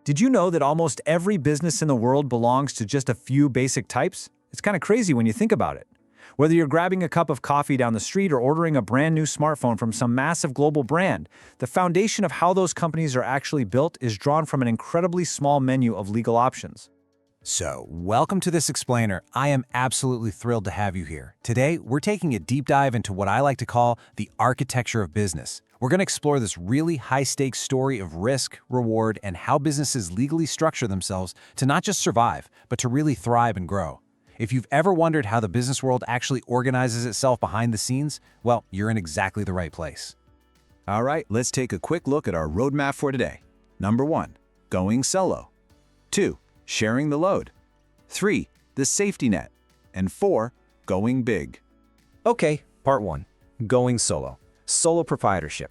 Did you know that almost every business in the world belongs to just a few basic types? It's kind of crazy when you think about it. Whether you're grabbing a cup of coffee down the street or ordering a brand new smartphone from some massive global brand, the foundation of how those companies are actually built is drawn from an incredibly small menu of legal options. So, welcome to this explainer. I am absolutely thrilled to have you here. Today, we're taking a deep dive into what I like to call the architecture of business. We're going to explore this really high-stakes story of risk, reward, and how businesses legally structure themselves to not just survive, but to really thrive and grow. If you've ever wondered how the business world actually organizes itself behind the scenes, well, you're in exactly the right place. All right, let's take a quick look at our roadmap for today. Number 1, going solo. 2, sharing the load. 3, the safety net. And 4, going big. Okay, part 1, going solo. Solo proprietorship.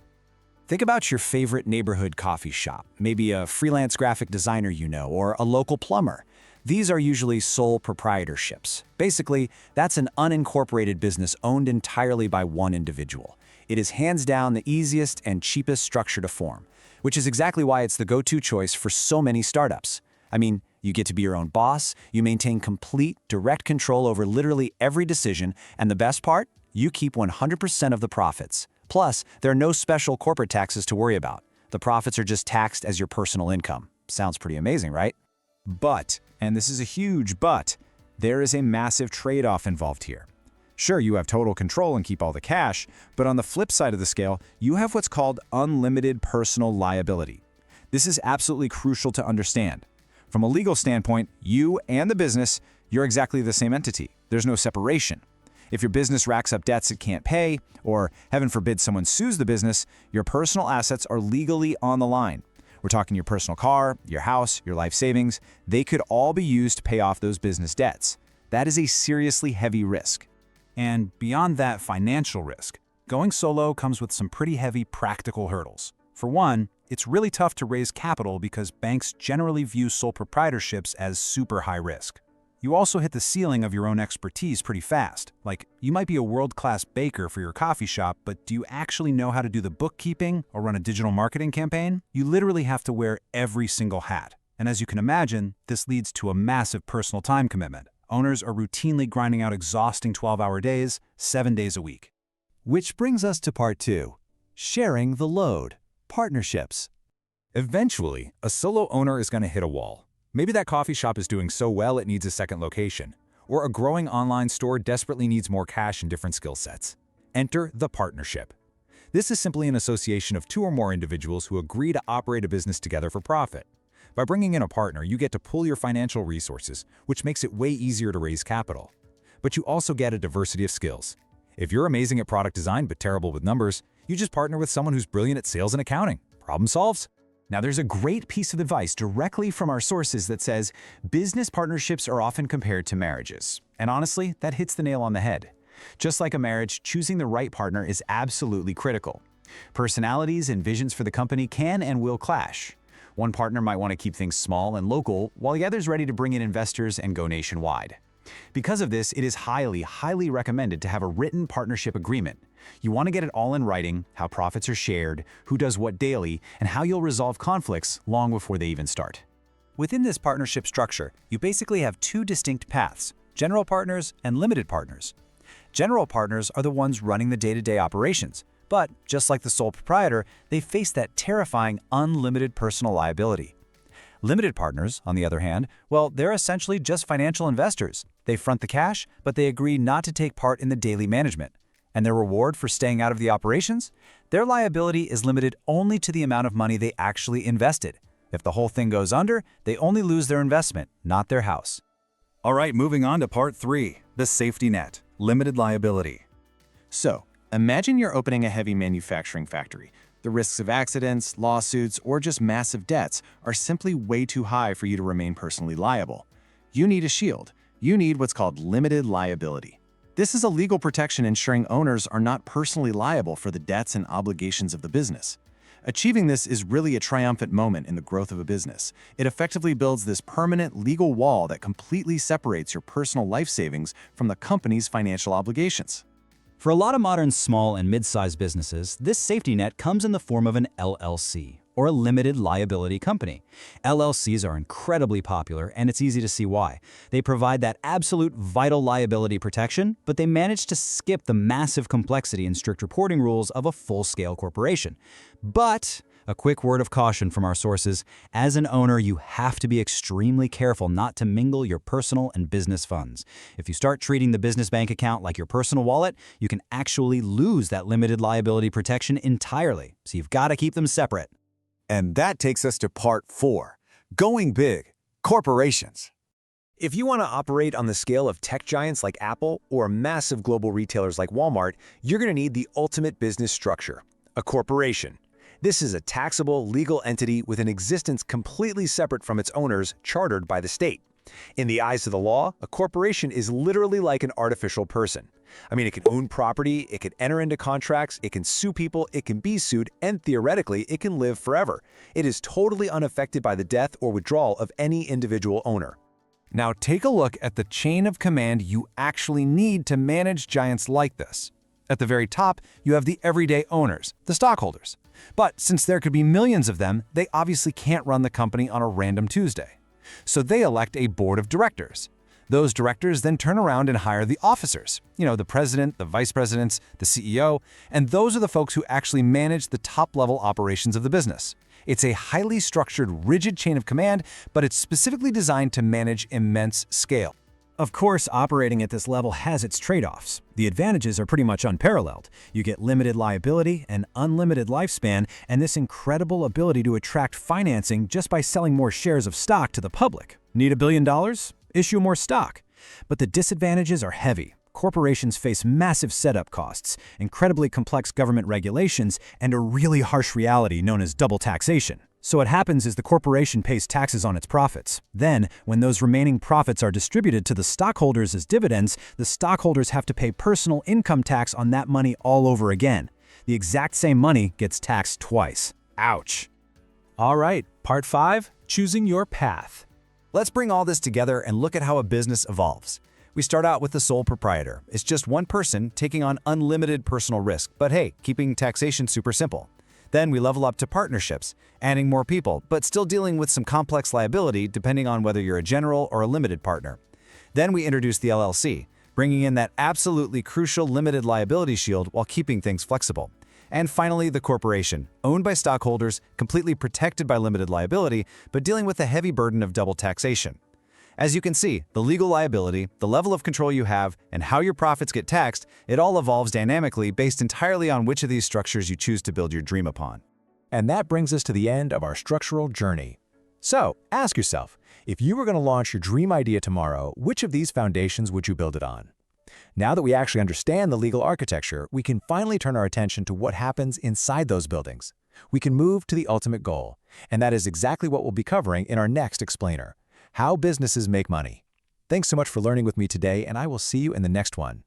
Think about your favorite neighborhood coffee shop, maybe a freelance graphic designer you know, or a local plumber. These are usually sole proprietorships. Basically, that's an unincorporated business owned entirely by one individual. It is hands down the easiest and cheapest structure to form, which is exactly why it's the go-to choice for so many startups. I mean, you get to be your own boss, you maintain complete, direct control over literally every decision, and the best part? You keep 100% of the profits. Plus, there are no special corporate taxes to worry about. The profits are just taxed as your personal income. Sounds pretty amazing, right? But, and this is a huge but, there is a massive trade-off involved here. Sure, you have total control and keep all the cash, but on the flip side of the scale, you have what's called unlimited personal liability. This is absolutely crucial to understand. From a legal standpoint, you and the business, you're exactly the same entity. There's no separation. If your business racks up debts it can't pay, or heaven forbid someone sues the business, your personal assets are legally on the line. We're talking your personal car, your house, your life savings. They could all be used to pay off those business debts. That is a seriously heavy risk. And beyond that financial risk, going solo comes with some pretty heavy practical hurdles. For one, it's really tough to raise capital because banks generally view sole proprietorships as super high risk. You also hit the ceiling of your own expertise pretty fast. Like, you might be a world-class baker for your coffee shop, but do you actually know how to do the bookkeeping or run a digital marketing campaign? You literally have to wear every single hat. And as you can imagine, this leads to a massive personal time commitment. Owners are routinely grinding out exhausting 12-hour days, 7 days a week. Which brings us to part 2, sharing the load, partnerships. Eventually, a solo owner is going to hit a wall. Maybe that coffee shop is doing so well it needs a second location, or a growing online store desperately needs more cash and different skill sets. Enter the partnership. This is simply an association of 2 or more individuals who agree to operate a business together for profit. By bringing in a partner, you get to pool your financial resources, which makes it way easier to raise capital. But you also get a diversity of skills. If you're amazing at product design but terrible with numbers, you just partner with someone who's brilliant at sales and accounting. Problem solved. Now, there's a great piece of advice directly from our sources that says business partnerships are often compared to marriages. And honestly, that hits the nail on the head. Just like a marriage, choosing the right partner is absolutely critical. Personalities and visions for the company can and will clash. One partner might want to keep things small and local, while the other's ready to bring in investors and go nationwide. Because of this, it is highly recommended to have a written partnership agreement. You want to get it all in writing, how profits are shared, who does what daily, and how you'll resolve conflicts long before they even start. Within this partnership structure, you basically have 2 distinct paths, general partners and limited partners. General partners are the ones running the day-to-day operations, but just like the sole proprietor, they face that terrifying unlimited personal liability. Limited partners, on the other hand, well, they're essentially just financial investors. They front the cash, but they agree not to take part in the daily management. And their reward for staying out of the operations? Their liability is limited only to the amount of money they actually invested. If the whole thing goes under, they only lose their investment, not their house. All right, moving on to part 3, the safety net, limited liability. So, imagine you're opening a heavy manufacturing factory. The risks of accidents, lawsuits, or just massive debts are simply way too high for you to remain personally liable. You need a shield. You need what's called limited liability. This is a legal protection ensuring owners are not personally liable for the debts and obligations of the business. Achieving this is really a triumphant moment in the growth of a business. It effectively builds this permanent legal wall that completely separates your personal life savings from the company's financial obligations. For a lot of modern small and mid-sized businesses, this safety net comes in the form of an LLC, or a limited liability company. LLCs are incredibly popular, and it's easy to see why. They provide that absolute vital liability protection, but they manage to skip the massive complexity and strict reporting rules of a full-scale corporation. But a quick word of caution from our sources: as an owner, you have to be extremely careful not to mingle your personal and business funds. If you start treating the business bank account like your personal wallet, you can actually lose that limited liability protection entirely. So you've got to keep them separate. And that takes us to part 4, going big, corporations. If you want to operate on the scale of tech giants like Apple or massive global retailers like Walmart, you're going to need the ultimate business structure, a corporation. This is a taxable, legal entity with an existence completely separate from its owners, chartered by the state. In the eyes of the law, a corporation is literally like an artificial person. I mean, it can own property, it can enter into contracts, it can sue people, it can be sued, and theoretically, it can live forever. It is totally unaffected by the death or withdrawal of any individual owner. Now take a look at the chain of command you actually need to manage giants like this. At the very top, you have the everyday owners, the stockholders. But since there could be millions of them, they obviously can't run the company on a random Tuesday. So they elect a board of directors. Those directors then turn around and hire the officers, the president, the vice presidents, the CEO, and those are the folks who actually manage the top-level operations of the business. It's a highly structured, rigid chain of command, but it's specifically designed to manage immense scale. Of course, operating at this level has its trade-offs. The advantages are pretty much unparalleled. You get limited liability, an unlimited lifespan, and this incredible ability to attract financing just by selling more shares of stock to the public. Need $1 billion? Issue more stock. But the disadvantages are heavy. Corporations face massive setup costs, incredibly complex government regulations, and a really harsh reality known as double taxation. So what happens is the corporation pays taxes on its profits. Then, when those remaining profits are distributed to the stockholders as dividends, the stockholders have to pay personal income tax on that money all over again. The exact same money gets taxed twice. Ouch. All right, part 5, choosing your path. Let's bring all this together and look at how a business evolves. We start out with the sole proprietor. It's just one person taking on unlimited personal risk, but hey, keeping taxation super simple. Then we level up to partnerships, adding more people, but still dealing with some complex liability depending on whether you're a general or a limited partner. Then we introduce the LLC, bringing in that absolutely crucial limited liability shield while keeping things flexible. And finally, the corporation, owned by stockholders, completely protected by limited liability, but dealing with the heavy burden of double taxation. As you can see, the legal liability, the level of control you have, and how your profits get taxed, it all evolves dynamically based entirely on which of these structures you choose to build your dream upon. And that brings us to the end of our structural journey. So, ask yourself, if you were going to launch your dream idea tomorrow, which of these foundations would you build it on? Now that we actually understand the legal architecture, we can finally turn our attention to what happens inside those buildings. We can move to the ultimate goal, and that is exactly what we'll be covering in our next explainer: how businesses make money. Thanks so much for learning with me today, and I will see you in the next one.